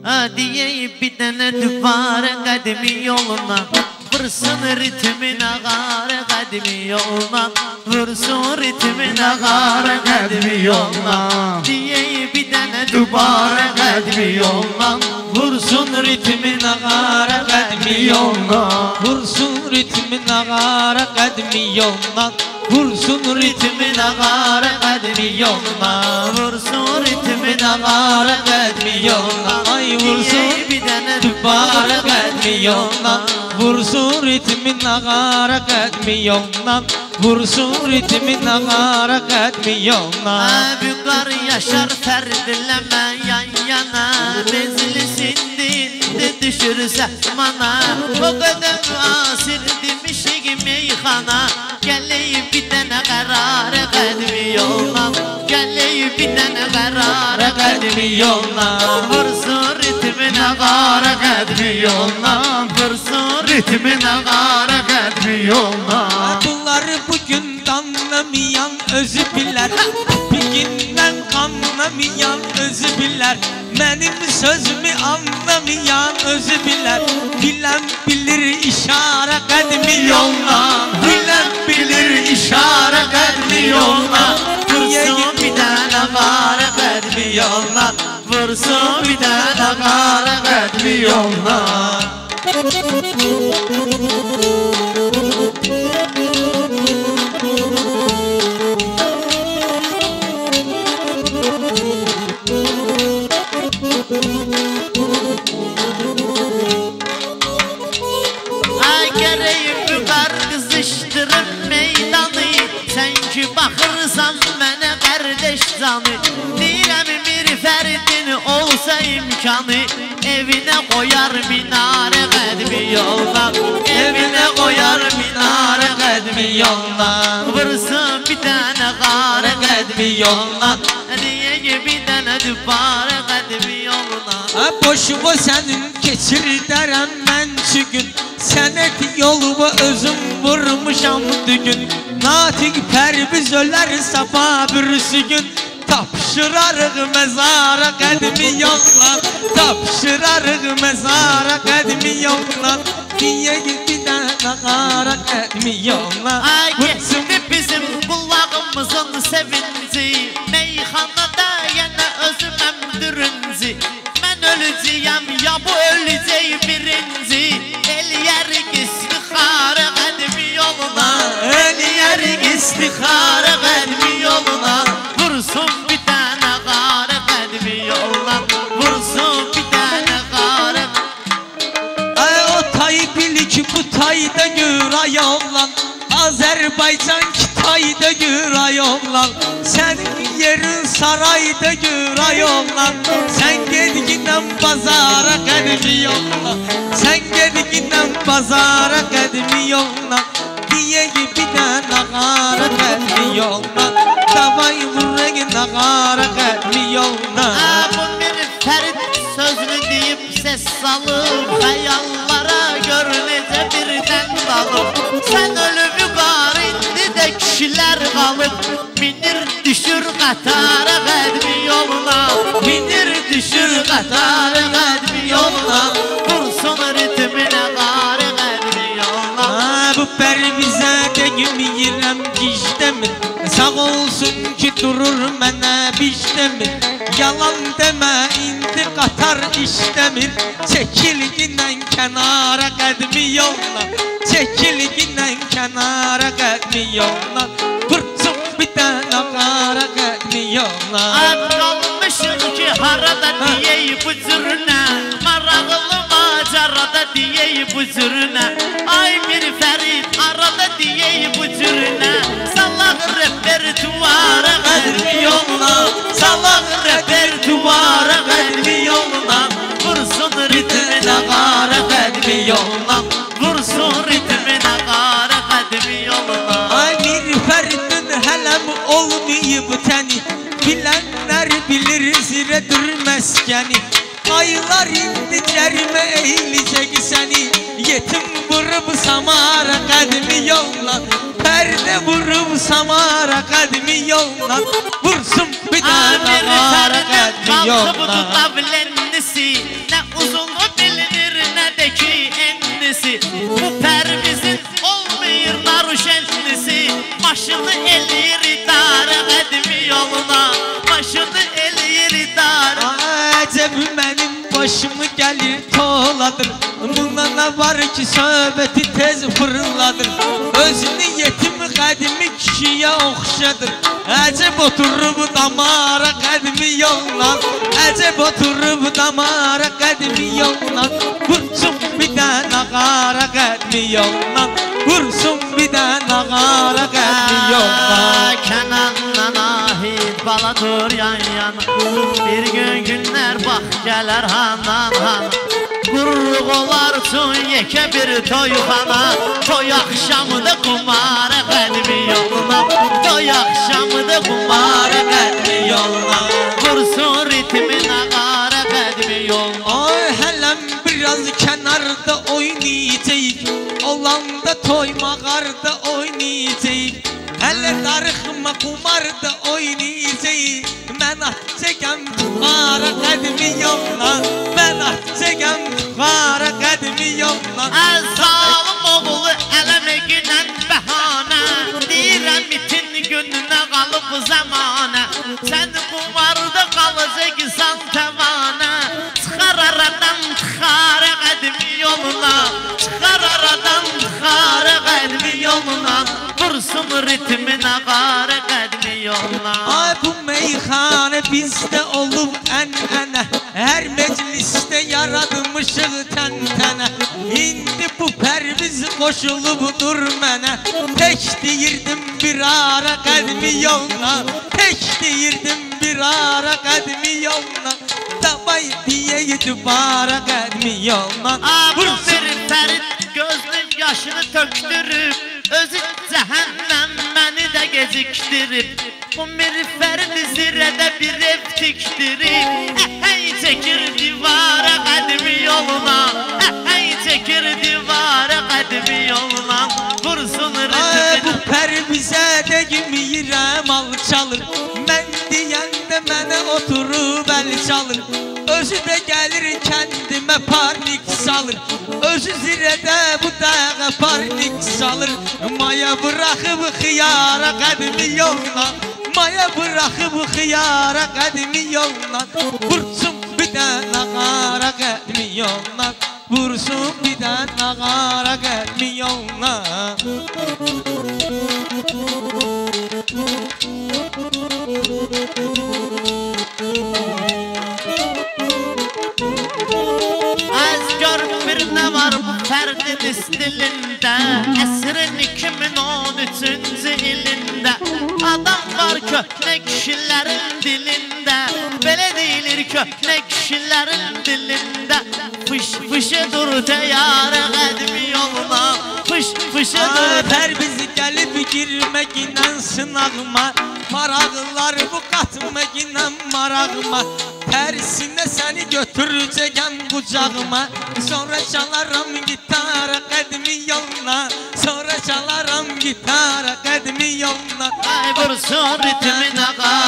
Diyeyip bir tane dübare kademi yoluna vursun ritmin ağara kademi yoluna vursun ritmin ağara kademi yoluna Diyeyip bir tane dübare kademi yoluna vursun ritmin ağara kademi yoluna Vursun ritmin ağara kademi yoluna Vursun ritmin ağara kademi yoluna vursun ritmin ağara kademi yoluna Ay vursun bir tane dübare kademi yoluna Vursun ritmin ağara kademi yoluna Vursun ritmin ağara kademi yoluna Büyükler yaşar ferdileme yan yana Bezlisin dinde düşürse mana O kadar asir demişik meyhana Geleyip bir tane karara kademi yoluna Geleyip bir tane karara kademi yoluna Vursun ritmin ağara kademi yoluna Vursun ritmin ağara kademi yoluna Bunları bugün anlamayan özü bilər Bir gündən anlamayan özü bilər Mənim sözümü anlamayan özü bilər Bilən bilir işarə qədmi yoluna Bilən bilir işarə qədmi yoluna Vursun bir dənə qara qədmi yoluna Vursun bir dənə qara qədmi yoluna Gələyim büqar qızışdırıb meydanı Sən ki baxırsan mənə qardeş canı Deyirəm bir fərdin olsa imkanı Evinə qoyar minarə qədmi yoluna Evinə qoyar minarə qədmi yoluna Vursun bir dənə qara qədmi yoluna Deyək bir dənə dübarə qədmi yoluna Boşuma sənin keçir dərəm mən çügün Sənət yoluma özüm vurmuşam dügün Natiq pərviz ölər sabah bürüsü gün Tapşırarıq məzara qədmi yoluna Tapşırarıq məzara qədmi yoluna Diyək bir dənə qara qədmi yoluna Geçdi bizim qulağımızın sevinci Meyxanada yenə özüməm dürüncü Mən ölücəyəm ya bu öləcək birinci Eləyərik istixarə qədmi yoluna Eləyərik istixarə qədmi yoluna Vursun bir dənə qara qədmi yoluna Vursun bir dənə qara O tay bil ki bu tayda güray olan Azərbaycan ki tayda güray olan Sənin yerin sarayda güray olan Sən gedginən bazara qədmi yolla Sən gedginən bazara qədmi yolla Deyək bir dənə qara qədmi yolla Davay vurrəqin qara qədmi yolla Bu bir fərid sözünü deyib ses salıb Xəyallara gör necə birdən dalıb Sən ölümü qar indi də kişilər qalıb Minir düşür qatara qədmi yoluna Minir düşür qatara qədmi yoluna Vursun ritminə qara qədmi yoluna Bu pərvizə də gümiyirəm gicdəmir Sağ olsun ki durur mənə bicdəmir Yalan demə indi qatar işləmir Çəkilginən kənara qədmi yolla Çəkilginən kənara qədmi yolla Vursun bir dənə qara qədmi yolla Qalmışıq ki harada deyək bu cürünə Maraqlı macarada deyək bu cürünə Ay bir fərid arada deyək bu cürünə Salaq repertuara qədmi yoluna Salaq repertuara qədmi yoluna Vursun ritminə qara qədmi yoluna Vursun ritminə qara qədmi yoluna Ay bir fərdin hələm olmayıb təni Bilənlər bilir zirədir məskəni Aylar indi cərimə eyləyəcək səni Yetim vurub samara qədmi yolla Pərdə vurub samara qədmi yolla Vursun bir dənə qara qədmi yolla Qalxıb tutavlennisi Nə Uzunu bilinir ne de ki endisi. Bu pərvizin olmayır naruş endisi. Başını eləyir idarə qədimi yoluna. Başını eləyir idarə. Əcəb mənim başımı gəlir toladır. Bunda nə var ki söhbəti tez fırladır. Özünü yetim qədimi kişiyə oxşadır. Əcəb oturub damara qədimi yolla. Əcəb oturub damara qədimi yolla. Vursun bir dənə ağara qədimi yolla. Vursun bir dənə ağara qədimi yolla. Kənanla Nahid bala dur yan yana. Bir gün günlər bax gələr hanan hana. Qururuq olar üçün yekə bir toyxana. Toy axşamıda qumara qədimi yoluna. Toy axşamıda qumara qədimi yoluna. Vursun ritmin ağara qədimi yoluna. Ay hələm biraz kənarda oynayacaq. Olanda toy mağarda oynayacaq. Hələ darıxma qumarda oynayacaq. Mən çəkəm tuxara qədimi yoluna. Mən çəkəm tuxara qədimi yoluna. Əzalım oğlu ələmə günən bəhanə. Deyirəm itin gününə qalıb zamanə. Sən qumarda qalacaqsan təvanə. Çıxar aradan tuxara qədimi yoluna. Çıxar aradan tuxara qədimi yoluna. Vursun ritmin ağara qədimi yoluna. Ay bu meyxanə bizdə olub ənənə. Hər meclisdə yaradmışıq təntənə. İndi bu pərviz qoşulubdur mənə. Tək deyirdim bir ara qədimi yoluna. Tək deyirdim bir ara qədimi yoluna. Davay deyəydi bara qədimi yoluna. Bu bir fərid gözünün yaşını tökdürüb. Özü cəhənnəm məni də gecikdirib. Bu bir fərid zirədə bir ev tikdirib. Əhəy çəkir divara qədimi yoluna. Əhəy çəkir divara qədimi yoluna. Vursun ritmini. Bu pərvizə də güməyirəm alçalır. Mən deyəndə mənə oturub əl çalır. Özü də gəlir kəndimə parnik salır. Özü zirədə bu dağa parnik salır. Maya bıraxıb xiyara qədimi yoluna. Maya bıraxıb xiyara qədimi yoluna. Vursun bir dənə ağara qədimi yoluna. Vursun bir dənə ağara qədimi yoluna. Ne var bu fərdin stilində. Əsrin 2013-cü ilində. Adam var köhnə kişilərin dilində. Belə deyilir köhnə kişilərin dilində. Fış fışı dur teyarə qədimi yoluna. Fış fışı dur. Pərviz gəlib girməklə sınağıma. Maraqlar bu qatməklə marağıma. Tərsinə səni götürəcəkəm qucağıma. Sonra çalaram gitara qədimi yoluna. Sonra çalaram gitara qədimi yoluna. Ay vursun ritmin ağa